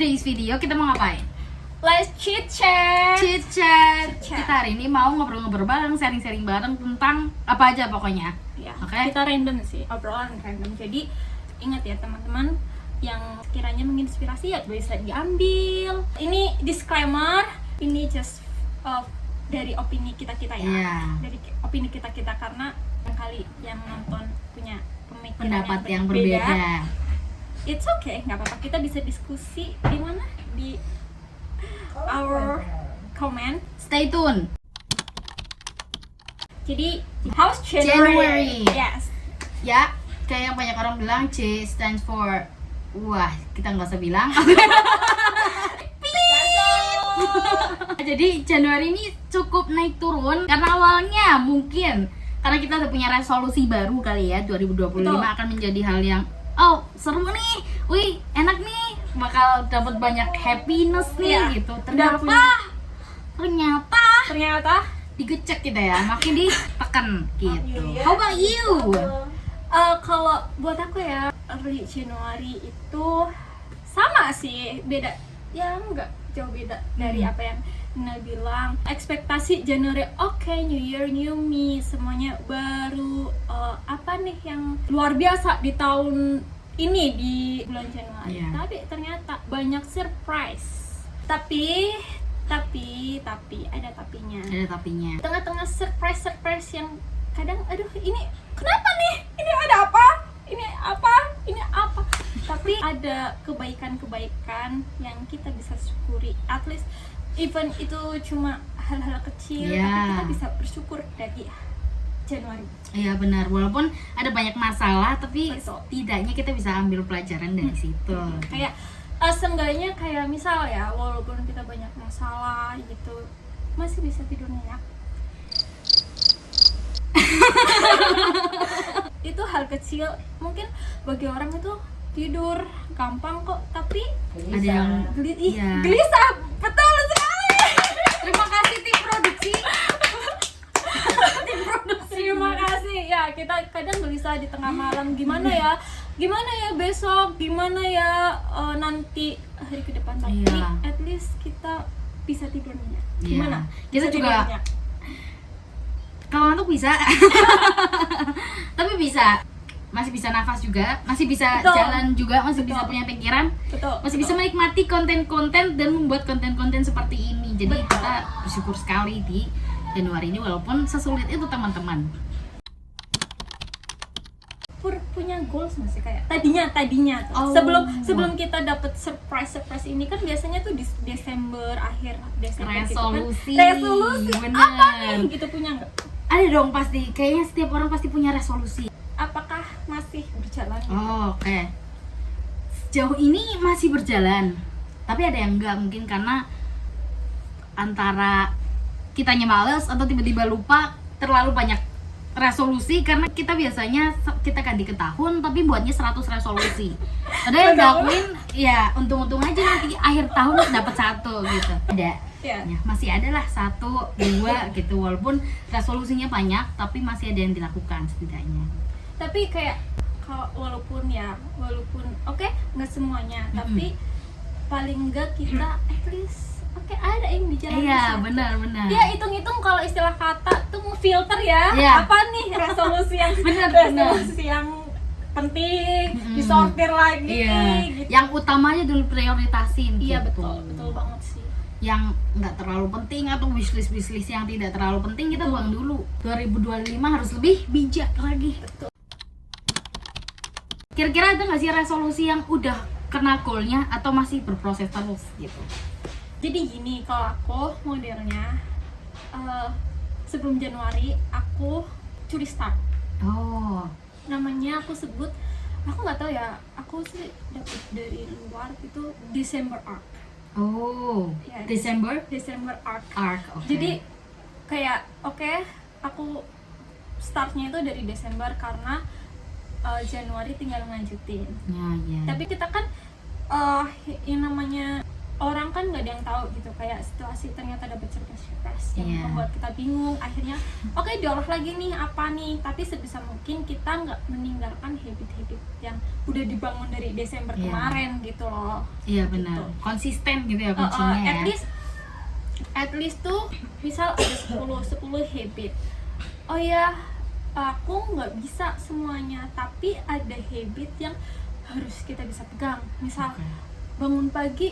today's video kita mau ngapain? Let's chit chat. Kita hari ini mau ngobrol-ngobrol bareng, sharing-sharing bareng tentang apa aja pokoknya. Ya, Oke? kita random sih, obrolan random. Jadi ingat ya teman-teman, yang kiranya menginspirasi ya bisa diambil. Ini disclaimer, ini just dari opini kita ya. Iya. Dari opini kita karena kali yang nonton punya pemikiran Pendapat yang berbeda. It's okay, nggak apa-apa. Kita bisa diskusi di mana? Di our comment. Stay tune. Jadi, how's January? Yes. Ya, kayak yang banyak orang bilang C stands for wah, kita nggak usah bilang. Jadi Januari ini cukup naik turun karena awalnya mungkin karena kita udah punya resolusi baru kali ya, 2025 Betul. akan menjadi hal yang seru nih, wih enak nih, bakal dapat banyak happiness nih Iya. gitu. Udah Ternyata digecek kita ya, makin ditekan gitu. Iya. How about you? Kalau buat aku ya, early Januari itu sama sih, beda ya, enggak jauh beda dari apa yang Nina bilang. Ekspektasi Januari, oke, New Year, New Me, semuanya baru. Apa nih yang luar biasa di tahun ini, di bulan Januari? Iya. Tapi ternyata banyak surprise. Tapi ada tapinya. Ada tapinya. Tengah-tengah surprise yang kadang aduh ini kenapa nih, ini ada apa, ini apa, tapi ada kebaikan yang kita bisa syukuri, at least even itu cuma hal-hal kecil, Yeah. tapi kita bisa bersyukur dari Januari. Iya benar, walaupun ada banyak masalah tapi Betul. setidaknya kita bisa ambil pelajaran dari situ. Kayak seenggaknya kayak misal ya, walaupun kita banyak masalah gitu, masih bisa tidur nyenyak. Itu hal kecil, mungkin bagi orang itu tidur gampang kok, tapi Ada yang iya. gelisah, betul sekali. Terima kasih tim produksi. Terima kasih ya, kita kadang gelisah di tengah malam, gimana ya besok, gimana ya nanti hari ke depan, tapi Iya. at least kita bisa tidur nyenyak. Iya. Gimana? Kita Bisa tidur juga- nyenyak? Kalau ngantuk bisa. Tapi bisa. Masih bisa nafas juga, masih bisa Betul. jalan juga, masih bisa Betul. punya pikiran, Betul. masih bisa menikmati konten-konten dan membuat konten-konten seperti ini. Jadi Betul. kita bersyukur sekali di Januari ini walaupun sesulit itu teman-teman. Punya goals masih kayak tadinya tuh. Sebelum kita dapat surprise ini kan biasanya tuh di akhir Desember Resolusi. gitu kan. Resolusi Bener. apa nih gitu, punya nggak? Ada dong pasti, kayaknya setiap orang pasti punya resolusi. Apakah masih berjalan? Oke. Sejauh ini masih berjalan, tapi ada yang enggak, mungkin karena antara kitanya males atau tiba-tiba lupa, terlalu banyak resolusi, karena kita biasanya kita ganti ke tahun tapi buatnya 100 resolusi. Ada yang ngelakuin ya untung-untung aja nanti akhir tahun dapat 1 gitu. Ada. Ya. Ya, masih ada lah 1, 2 gitu, walaupun resolusinya banyak tapi masih ada yang dilakukan setidaknya. Tapi kayak walaupun oke, nggak semuanya, tapi paling enggak kita at least ada yang dijalankan. Iya, benar. Ya, hitung-hitung kalau istilah kata tuh filter ya. Iya. Apa nih resolusi yang Benar. resolusi yang penting, disortir lagi Iya. gitu. Yang utamanya dulu prioritasin. Iya, gitu. betul banget sih. Yang nggak terlalu penting atau wishlist yang tidak terlalu penting kita buang dulu. 2025 harus lebih bijak lagi. Betul. Kira-kira ada nggak sih resolusi yang udah kena goalnya atau masih berproses terus gitu? Jadi gini, kalau aku modelnya sebelum Januari aku curi start. Oh, Namanya aku sebut, aku nggak tahu ya, aku sih dapet dari luar itu December arc. Ya, December arc. arc. Oke. Jadi kayak aku startnya itu dari Desember karena Januari tinggal ngelanjutin. ya. Tapi kita kan yang namanya orang kan nggak ada yang tahu gitu, kayak situasi ternyata dapat surprise yang Iya. membuat kita bingung. Akhirnya oke, diolah lagi nih apa nih, tapi sebisa mungkin kita nggak meninggalkan habit-habit yang udah dibangun dari Desember Iya. kemarin gitu loh. Iya benar, Gitu. konsisten gitu ya kuncinya ya. At least tuh misal ada 10 habit. Oh ya, aku nggak bisa semuanya, tapi ada habit yang harus kita bisa pegang. Misal Oke. bangun pagi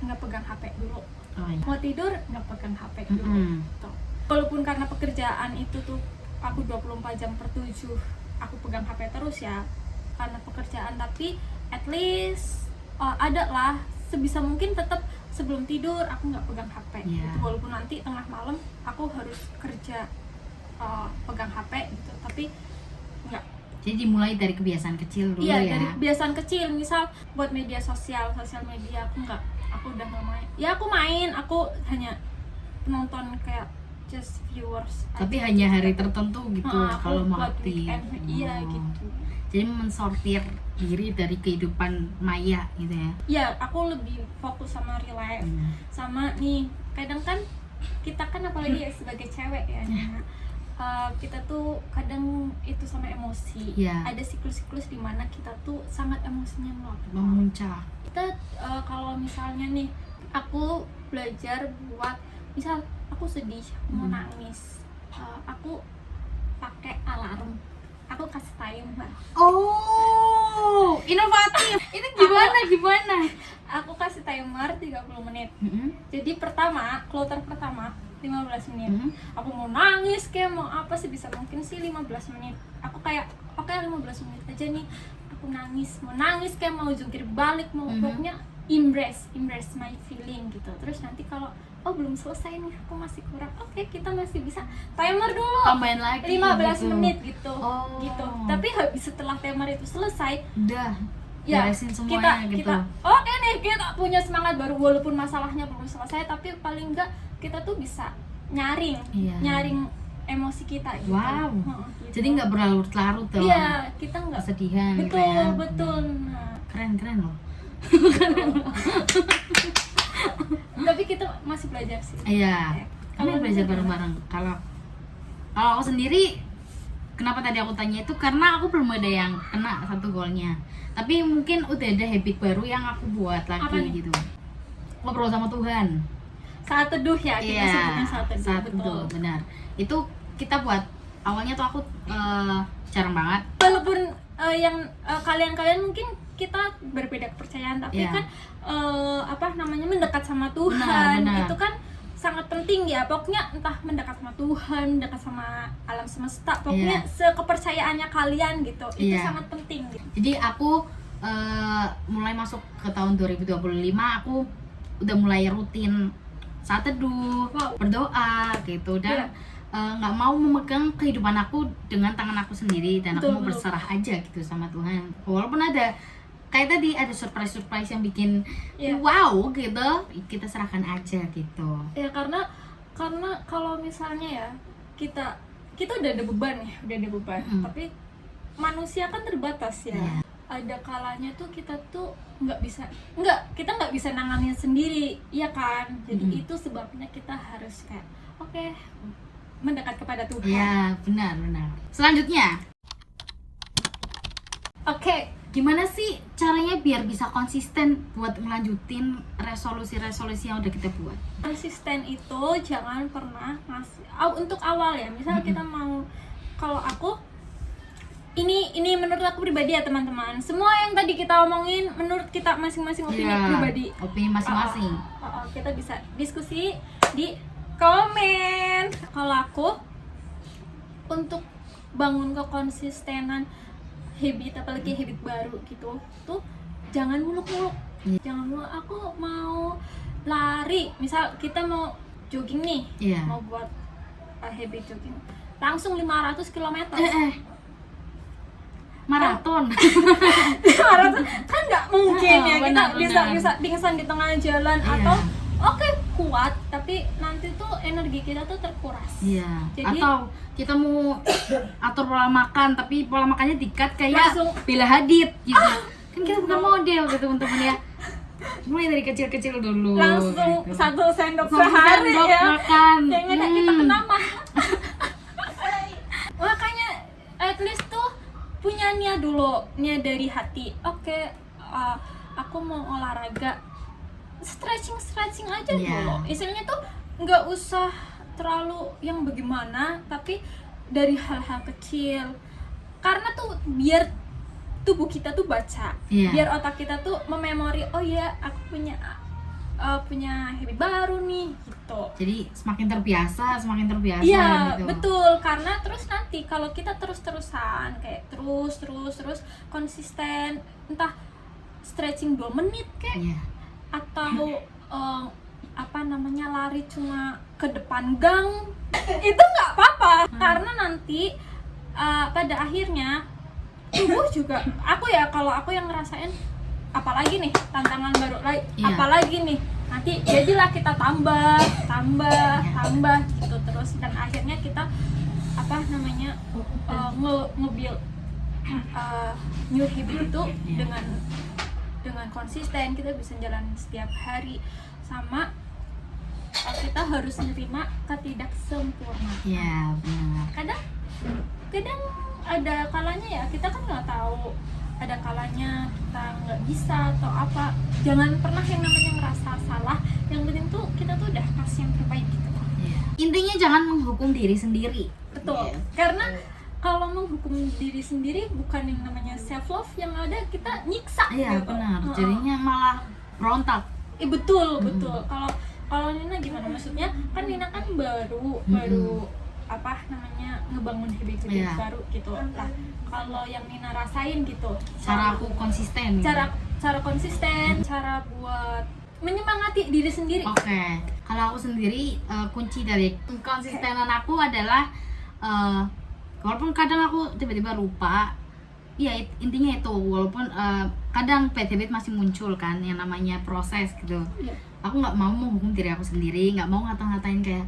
nggak pegang HP dulu, Oh iya. mau tidur nggak pegang HP dulu. Mm-mm. Gitu. Walaupun karena pekerjaan itu tuh aku 24 jam per 7 aku pegang HP terus ya karena pekerjaan, tapi at least ada lah sebisa mungkin tetap sebelum tidur aku nggak pegang HP. Iya. Gitu. Walaupun nanti tengah malam aku harus kerja pegang HP gitu, tapi nggak. Jadi dimulai dari kebiasaan kecil dulu Iya, ya. dari kebiasaan kecil. Misal buat media sosial media aku udah nggak main. Ya aku main, aku hanya penonton kayak just viewers Tapi aja. hanya hari tertentu gitu Aku kalau mau buat aktif. weekend. Iya Oh. gitu. Jadi mensortir diri dari kehidupan maya gitu ya. Ya aku lebih fokus sama real life. Sama nih kadang kan kita kan apalagi ya sebagai cewek ya, kita tuh kadang itu sama emosi. Iya. Ada siklus-siklus di mana kita tuh sangat emosinya meluap. Memuncak. Kita kalau misalnya nih aku belajar buat misal aku sedih mau nangis, aku pakai alarm, aku kasih timer. Oh, inovatif. Itu gimana? Aku kasih timer 30 menit. Mm-mm. Jadi kloter pertama 15 menit. Mhm. Aku mau nangis kayak mau apa sih, bisa mungkin sih 15 menit. Aku kayak oke 15 menit aja nih. Aku mau nangis kayak mau jungkir balik, mau Mhm. pokoknya embrace my feeling gitu. Terus nanti kalau belum selesai nih, aku masih kurang. Oke, kita masih bisa timer dulu. Tambahin lagi 15 gitu. menit gitu. Oh. Gitu. Tapi habis setelah timer itu selesai, Udah. ya Beresin semuanya gitu. kita oke nih, kita punya semangat baru walaupun masalahnya belum selesai, tapi paling enggak kita tuh bisa nyaring Iya. emosi kita gitu. Wow. Gitu. Jadi nggak berlarut-larut tuh. iya, kita enggak Kesedihan gitu betul ya. betul. Nah, Keren loh. tapi kita masih belajar sih. Iya. Ya. Kami Kalau belajar gimana? bareng-bareng. Kalau aku sendiri, kenapa tadi aku tanya itu karena aku belum ada yang kena satu golnya. Tapi mungkin udah ada habit baru yang aku buat Apa lagi nih? gitu. Ngobrol sama Tuhan. Saat teduh ya, kita Iya. sebutnya saat teduh. Saat betul. teduh, benar. Itu kita buat awalnya tuh aku jarang banget. Walaupun yang kalian mungkin kita berbeda kepercayaan, tapi Iya. kan mendekat sama Tuhan Benar. itu kan sangat penting ya. Pokoknya entah mendekat sama Tuhan, mendekat sama alam semesta, pokoknya Iya. sekepercayaannya kalian gitu. Itu Iya. sangat penting gitu. Jadi aku mulai masuk ke tahun 2025 aku udah mulai rutin saat teduh, Wow. berdoa gitu dan Iya. nggak mau memegang kehidupan aku dengan tangan aku sendiri dan aku Betul, mau betul. berserah aja gitu sama Tuhan. Walaupun ada kayak tadi ada surprise yang bikin Iya. wow gitu, kita serahkan aja gitu. Ya karena kalau misalnya ya kita udah ada beban ya, Mm. tapi manusia kan terbatas ya. Iya. Ada kalanya tuh kita tuh kita nggak bisa nanganin sendiri, ya kan? Jadi Mm. itu sebabnya kita harus kayak oke, mendekat kepada Tuhan. Ya benar. Selanjutnya, Oke, gimana sih caranya biar bisa konsisten buat ngelanjutin resolusi-resolusi yang udah kita buat? konsisten itu jangan pernah ngasih untuk awal ya. Misal kita mau, kalau aku ini menurut aku pribadi ya teman-teman. Semua yang tadi kita omongin menurut kita masing-masing opini Iya, pribadi. opini masing-masing. Kita bisa diskusi di komen. Kalau aku untuk bangun kekonsistenan habit, apalagi habit baru gitu, tuh jangan muluk-muluk. Jangan muluk. Aku mau lari, misal kita mau jogging nih, Iya. mau buat habit jogging, langsung 500 km. Maraton. Maraton kan nggak mungkin ya, kita Benar. bisa pingsan di tengah jalan. Iya. Atau oke, kuat tapi nanti tuh energi kita tuh terkuras. Iya. Jadi- Atau kita mau atur pola makan tapi pola makannya dikat kayak Langsung. Bella Hadid gitu. Kan kita bukan model gitu teman-teman ya. mulai dari kecil-kecil dulu langsung gitu. 1 sendok Satu sehari sendok ya makan. yang ada kita kena mah. Makanya at least tuh punya niat dulu, niat dari hati. Oke, aku mau olahraga, stretching aja dulu. Istilahnya tuh nggak usah terlalu yang bagaimana, tapi dari hal-hal kecil. Karena tuh biar tubuh kita tuh baca, biar otak kita tuh mememori, oh ya aku punya habit baru nih gitu. Jadi semakin terbiasa Iya, gitu. betul. Karena terus nanti kalau kita terus-terusan kayak terus konsisten, entah stretching 2 menit kayak atau lari cuma ke depan gang itu nggak apa-apa. Karena nanti pada akhirnya tubuh juga kalau aku yang ngerasain, apalagi nih tantangan baru lagi, apalagi nih nanti jadilah kita tambah gitu terus, dan akhirnya kita nge-build new habit itu dengan konsisten. Kita bisa jalan setiap hari, sama kita harus menerima ketidaksempurnaan. Iya, benar. Kadang ada kalanya ya kita kan nggak tahu, ada kalanya kita nggak bisa atau apa. Jangan pernah yang namanya ngerasa salah, yang penting tuh kita tuh udah kasih yang terbaik gitu. Intinya jangan menghukum diri sendiri. Betul. Karena kalau menghukum diri sendiri bukan yang namanya self love, yang ada kita nyiksa. Iya, benar. Jadinya malah berontak. Betul. Kalau Nina gimana? Maksudnya kan Nina kan baru ngebangun habit baru gitu. Nah, kalau yang Nina rasain gitu, cara aku konsisten. Cara konsisten, cara buat menyemangati diri sendiri. Oke. Kalau aku sendiri, kunci dari konsistenan aku adalah walaupun kadang aku tiba-tiba lupa, ya intinya itu, walaupun kadang bad habit masih muncul kan, yang namanya proses gitu. Aku nggak mau menghukum diri aku sendiri, nggak mau ngata-ngatain kayak,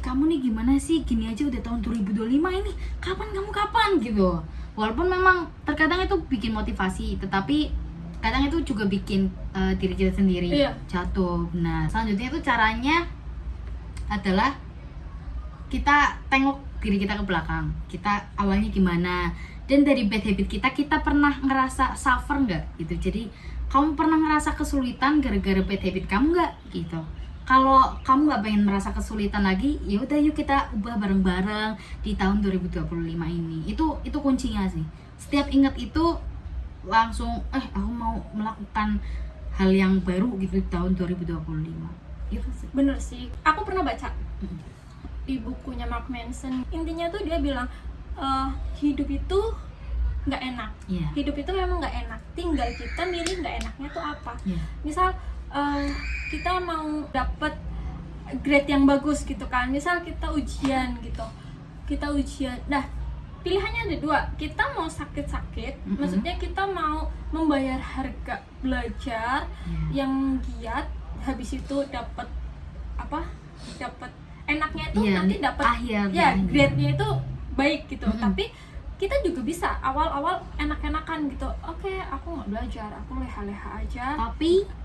kamu nih gimana sih, gini aja udah tahun 2025 ini, kapan gitu. Walaupun memang terkadang itu bikin motivasi, tetapi kadang itu juga bikin diri kita sendiri jatuh. Nah, selanjutnya itu caranya adalah kita tengok diri kita ke belakang, kita awalnya gimana, dan dari bad habit kita pernah ngerasa suffer nggak gitu. Jadi kamu pernah ngerasa kesulitan gara-gara bad habit kamu nggak gitu. Kalau kamu nggak pengen merasa kesulitan lagi, ya udah yuk kita ubah bareng-bareng di tahun 2025 ini. Itu kuncinya sih. Setiap ingat itu langsung aku mau melakukan hal yang baru gitu di tahun 2025. Itu sih. Bener sih. Aku pernah baca di bukunya Mark Manson. Intinya tuh dia bilang hidup itu nggak enak. Hidup itu memang nggak enak. Tinggal kita milih nggak enaknya tuh apa. Misal kita mau dapat grade yang bagus gitu kan. Misal kita ujian gitu. Nah, pilihannya ada 2. Kita mau sakit-sakit, maksudnya kita mau membayar harga belajar yang giat, habis itu dapat enaknya itu nanti dapat grade-nya itu baik gitu. Tapi kita juga bisa awal-awal enak-enakan gitu. Oke, aku nggak belajar, aku leha-leha aja.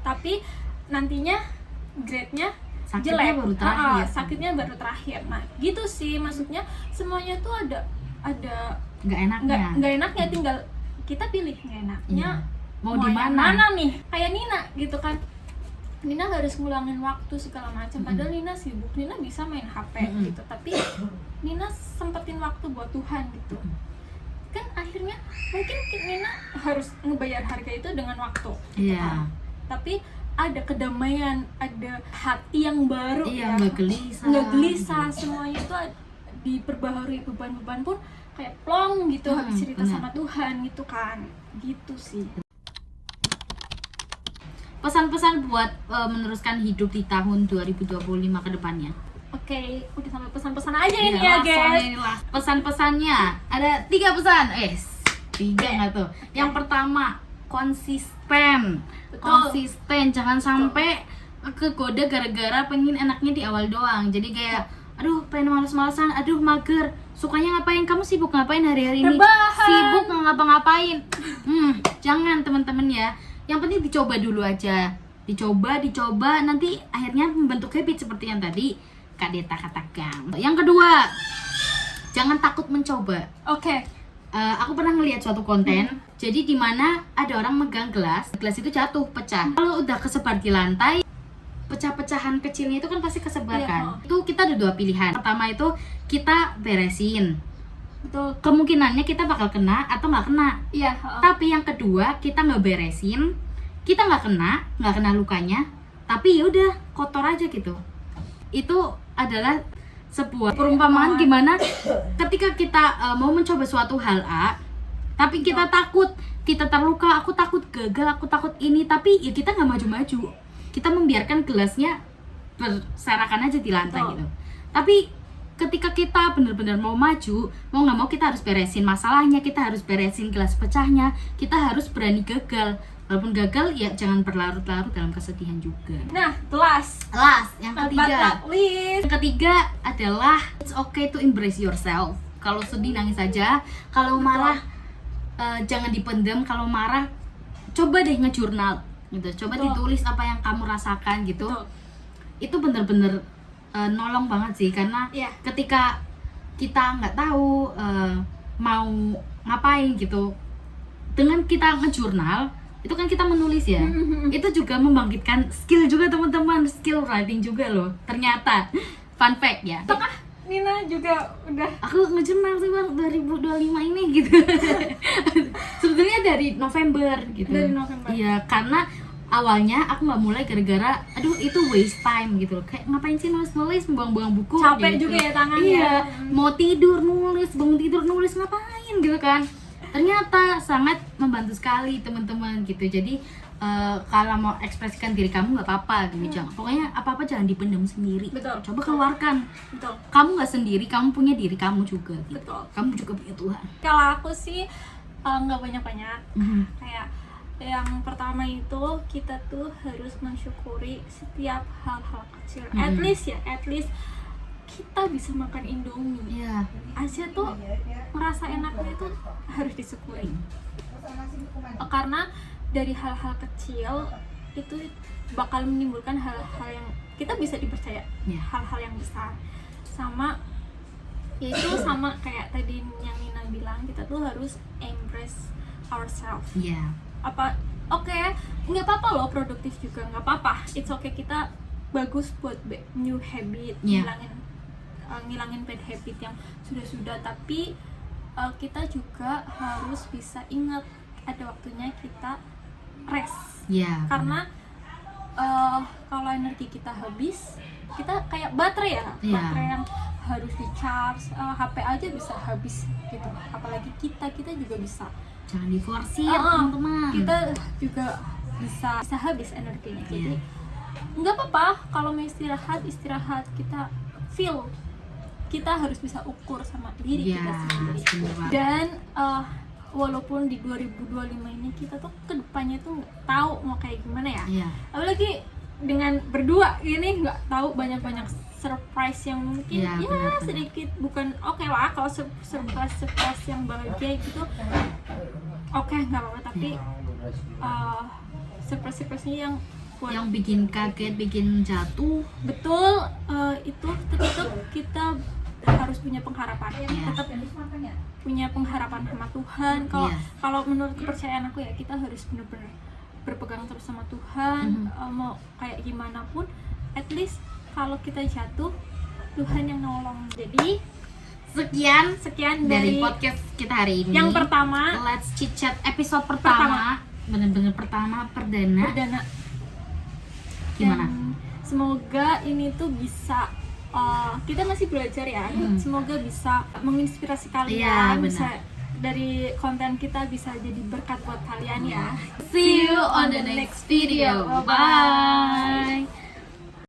Tapi nantinya grade-nya jelek, sakitnya baru terakhir. Nah, gitu sih, maksudnya semuanya tuh ada nggak enaknya, tinggal kita pilih nggak enaknya mau di mana nih. Kayak Nina gitu kan, Nina harus ngulangin waktu segala macam, padahal Nina sibuk, Nina bisa main HP gitu, tapi Nina sempetin waktu buat Tuhan gitu. Kan akhirnya mungkin Nina harus ngebayar harga itu dengan waktu gitu kan. Tapi ada kedamaian, ada hati yang baru, nggak gelisah, semuanya itu diperbaharui, beban-beban pun kayak plong gitu habis cerita sama Tuhan gitu kan. Gitu sih. Pesan-pesan buat meneruskan hidup di tahun 2025 ke depannya. Oke, udah sampai pesan-pesan aja ini ya guys. Pesan-pesannya ada 3 pesan. 3 nggak tuh? Yang pertama, konsisten. Jangan sampai kegoda gara-gara pengen enaknya di awal doang. Jadi kayak aduh pengen malas-malasan, aduh mager, sukanya ngapain, kamu sibuk ngapain hari-hari ini? Sibuk nggak ngapa-ngapain. Jangan teman-teman ya. Yang penting dicoba dulu aja. dicoba, nanti akhirnya membentuk habit seperti yang tadi Kak Deta katakan. Yang kedua, jangan takut mencoba. Oke. Aku pernah ngeliat suatu konten, jadi di mana ada orang megang gelas itu jatuh, pecah. Kalau udah kesebar di lantai, pecah-pecahan kecilnya itu kan pasti kesebar Iya, kan. Itu kita ada dua pilihan. Pertama itu kita beresin. Betul. Kemungkinannya kita bakal kena atau nggak kena. Iya. Tapi yang kedua, kita nggak beresin, kita nggak kena lukanya, tapi ya udah kotor aja gitu. Itu adalah sebuah perumpamaan gimana ketika kita mau mencoba suatu hal A, tapi kita takut, kita terluka, aku takut gagal, aku takut ini, tapi ya kita nggak maju-maju, kita membiarkan gelasnya berserakan aja di lantai gitu. Tapi ketika kita benar-benar mau maju, mau nggak mau kita harus beresin masalahnya, kita harus beresin gelas pecahnya, kita harus berani gagal. Walaupun gagal ya jangan berlarut-larut dalam kesedihan juga. Nah, last Yang but ketiga. not least. Yang ketiga adalah it's okay to embrace yourself. Kalau sedih nangis saja, kalau marah jangan dipendam, kalau marah coba deh ngejurnal gitu. Coba ditulis apa yang kamu rasakan gitu. Betul. Itu bener-bener nolong banget sih, karena ketika kita nggak tahu mau ngapain gitu, dengan kita ngejurnal itu kan kita menulis ya, itu juga membangkitkan skill juga teman-teman, skill writing juga loh ternyata. Fun fact ya, Apakah Nina juga udah? aku ngejurnal sih bang 2025 ini gitu. Sebetulnya dari November gitu. Dari November. Iya, karena awalnya aku nggak mulai gara-gara aduh itu waste time gitu, kayak ngapain sih nulis buang-buang buku, Capek gitu. juga ya tangannya. Iya, mau tidur nulis, bangun tidur nulis, ngapain gitu kan. Ternyata sangat membantu sekali teman-teman gitu. Jadi kalau mau ekspresikan diri kamu nggak apa-apa gitu, jangan, pokoknya apa-apa jangan dipendam sendiri. Betul. Coba keluarkan. Betul. Kamu nggak sendiri, kamu punya diri kamu juga gitu. Betul. Kamu juga punya Tuhan. Kalau aku sih nggak banyak-banyak. Kayak yang pertama itu kita tuh harus mensyukuri setiap hal-hal kecil. At least kita bisa makan Indomie Iya. aja tuh merasa enaknya itu harus disyukuri. Karena dari hal-hal kecil itu bakal menimbulkan hal-hal yang kita bisa dipercaya, hal-hal yang besar. Sama kayak tadi yang Nina bilang, kita tuh harus embrace ourselves. Iya. Nggak apa-apa loh produktif juga, nggak apa-apa, it's okay, kita bagus buat new habit, ngilangin bad habit yang sudah, tapi kita juga harus bisa ingat ada waktunya kita rest. Karena kalau energi kita habis, kita kayak baterai baterai yang harus di charge, HP aja bisa habis gitu, apalagi kita juga bisa. Jangan diforsir teman-teman. Kita juga bisa habis energinya. Jadi nggak apa-apa kalau mau istirahat, kita feel, kita harus bisa ukur sama diri kita sendiri. Dan walaupun di 2025 ini kita tuh kedepannya tuh nggak tahu mau kayak gimana ya. Apalagi dengan berdua ini nggak tahu, banyak surprise yang mungkin benar. Sedikit bukan lah kalau surprise yang bahagia gitu, nggak apa-apa, tapi surprise-nya yang bikin kaget, bikin jatuh. Betul, itu tetap kita harus punya pengharapan, tetap punya pengharapan sama Tuhan. Kalau menurut kepercayaan aku ya, kita harus benar-benar berpegang terus sama Tuhan. Mau kayak gimana pun, at least kalau kita jatuh, Tuhan yang nolong. Jadi sekian dari podcast kita hari ini. Yang pertama, Let's Chit Chat episode pertama. Bener-bener pertama, perdana. Gimana? Dan semoga ini tuh bisa, kita masih belajar ya. Semoga bisa menginspirasi kalian. Bisa dari konten kita bisa jadi berkat buat kalian ya. See you on the next video. Bye.